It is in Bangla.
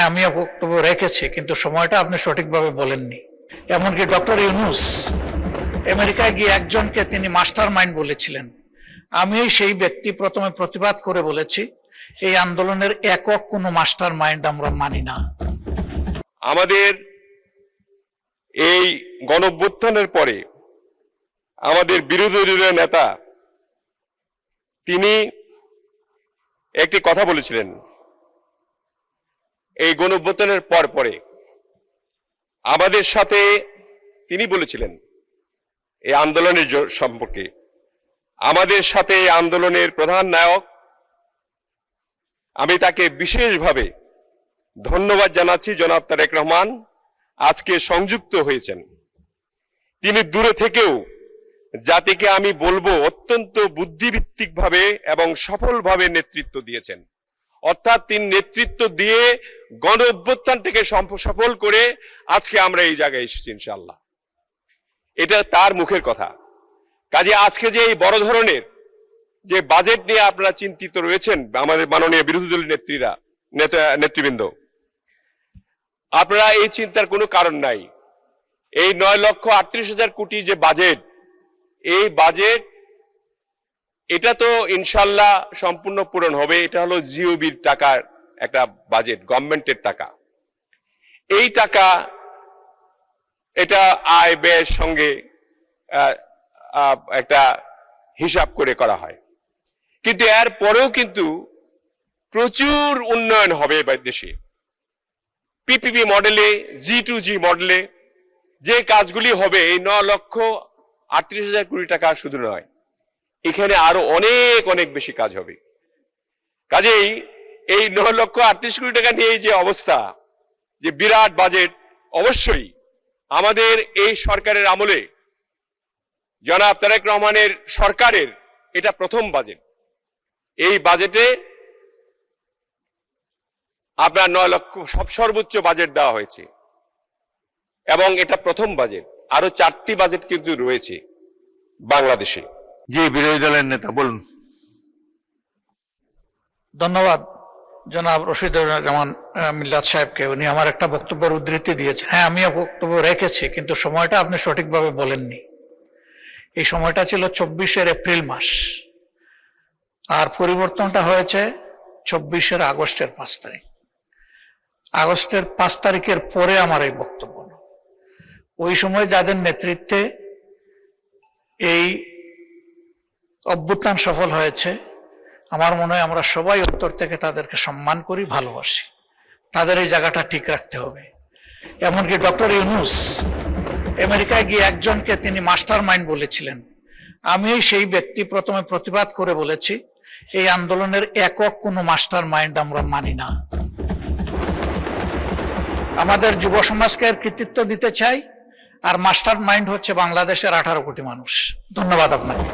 আমিও বক্তব্য রেখেছি, কিন্তু সময়টা আপনি সঠিকভাবে বলেননি। এমনকি ডক্টর ইউনূস আমেরিকায় গিয়ে একজনকে তিনি মাস্টার মাইন্ড বলেছিলেন। আমি সেই ব্যক্তি প্রথমে প্রতিবাদ করে বলেছি, এই আন্দোলনের একক কোনো মাস্টার মাইন্ড আমরা মানি না। আমাদের এই গণঅভ্যুত্থানের পরে আমাদের বিরোধী দলীয় নেতা তিনি একটি কথা বলেছিলেন, এই গণঅভ্যুত্থানের পরে আমাদের সাথে তিনি বলেছিলেন এই আন্দোলনের সম্পর্কে, আমাদের সাথে আন্দোলনের প্রধান নায়ক, আমি তাকে বিশেষভাবে ধন্যবাদ জানাচ্ছি, জনাব তারেক রহমান আজকে সংযুক্ত হয়েছেন। তিনি দূরে থেকেও জাতিকে আমি বলবো অত্যন্ত বুদ্ধিভিত্তিকভাবে এবং সফলভাবে নেতৃত্ব দিয়েছেন। অর্থাৎ তিনি নেতৃত্ব দিয়ে গণ অভ্যুত্থানটাকে সফল করে আজকে আমরা এই জায়গায় এসেছি ইনশাআল্লাহ। এটা তার মুখের কথা। কাজে আজকে যে এই বড় ধরনের যে বাজেট নিয়ে আপনারা চিন্তিত রয়েছেন, আমাদের মাননীয় বিরোধী দলীয় নেতৃবৃন্দ, আপনারা এই চিন্তার কোনো কারণ নাই। এই 9,38,000 কোটি যে বাজেট, এই বাজেট এটা তো ইনশাল্লাহ সম্পূর্ণ পূরণ হবে। এটা হলো জিওবির টাকার একটা বাজেট, গভর্নমেন্টের টাকা। এই টাকা এটা আয় ব্যয়ের সঙ্গে একটা হিসাব করে করা হয়, কিন্তু এর পরেও কিন্তু প্রচুর উন্নয়ন হবে দেশে। পিপিপি মডেলে, G2G মডেলে যে কাজগুলি হবে, এই 9,38,000 কোটি টাকা শুধু নয়, এখানে আরো অনেক অনেক বেশি কাজ হবে। কাজেই এই 9,38,000 কোটি টাকা নিয়ে যে অবস্থা, যে বিরাট বাজেট, অবশ্যই আমাদের এই সরকারের আমলে, জনাব তারেক রহমানের সরকারের এটা প্রথম বাজেট। এই বাজেটে আপনার 9 লক্ষ সর্বোচ্চ বাজেট দেওয়া হয়েছে এবং এটা প্রথম বাজেট। আরো 4টি বাজেট কিন্তু রয়েছে বাংলাদেশে। জি, বিরোধী দলের নেতা বলুন। ধন্যবাদ জনাব রশিদুজ্জামান মিল্লাত সাহেবকে, উনি আমার একটা বক্তব্যের উদ্ধৃতি দিয়েছেন। হ্যাঁ, আমিও বক্তব্য রেখেছি, কিন্তু সময়টা আপনি সঠিকভাবে বলেননি। এই সময়টা ছিল 24 এপ্রিল মাস, আর পরিবর্তনটা হয়েছে 24 আগস্টের 5 তারিখ। আগস্টের 5 তারিখের পরে আমার এই বক্তব্য। ওই সময় যাদের নেতৃত্বে এই অভ্যুত্থান সফল হয়েছে, আমার মনে হয় আমরা সবাই অন্তর থেকে তাদেরকে সম্মান করি, ভালোবাসি। তাদের এই জায়গাটা ঠিক রাখতে হবে। এমনকি ডক্টর ইউনূস আমেরিকায় গিয়ে একজনকে তিনি মাস্টার মাইন্ড বলেছিলেন। আমি সেই ব্যক্তি প্রথমে প্রতিবাদ করে বলেছি, এই আন্দোলনের একক কোনো মাস্টার মাইন্ড আমরা মানি না। আমাদের যুব সমাজকে কৃতিত্ব দিতে চাই, আর মাস্টার মাইন্ড হচ্ছে বাংলাদেশের 18 কোটি মানুষ। ধন্যবাদ আপনাকে।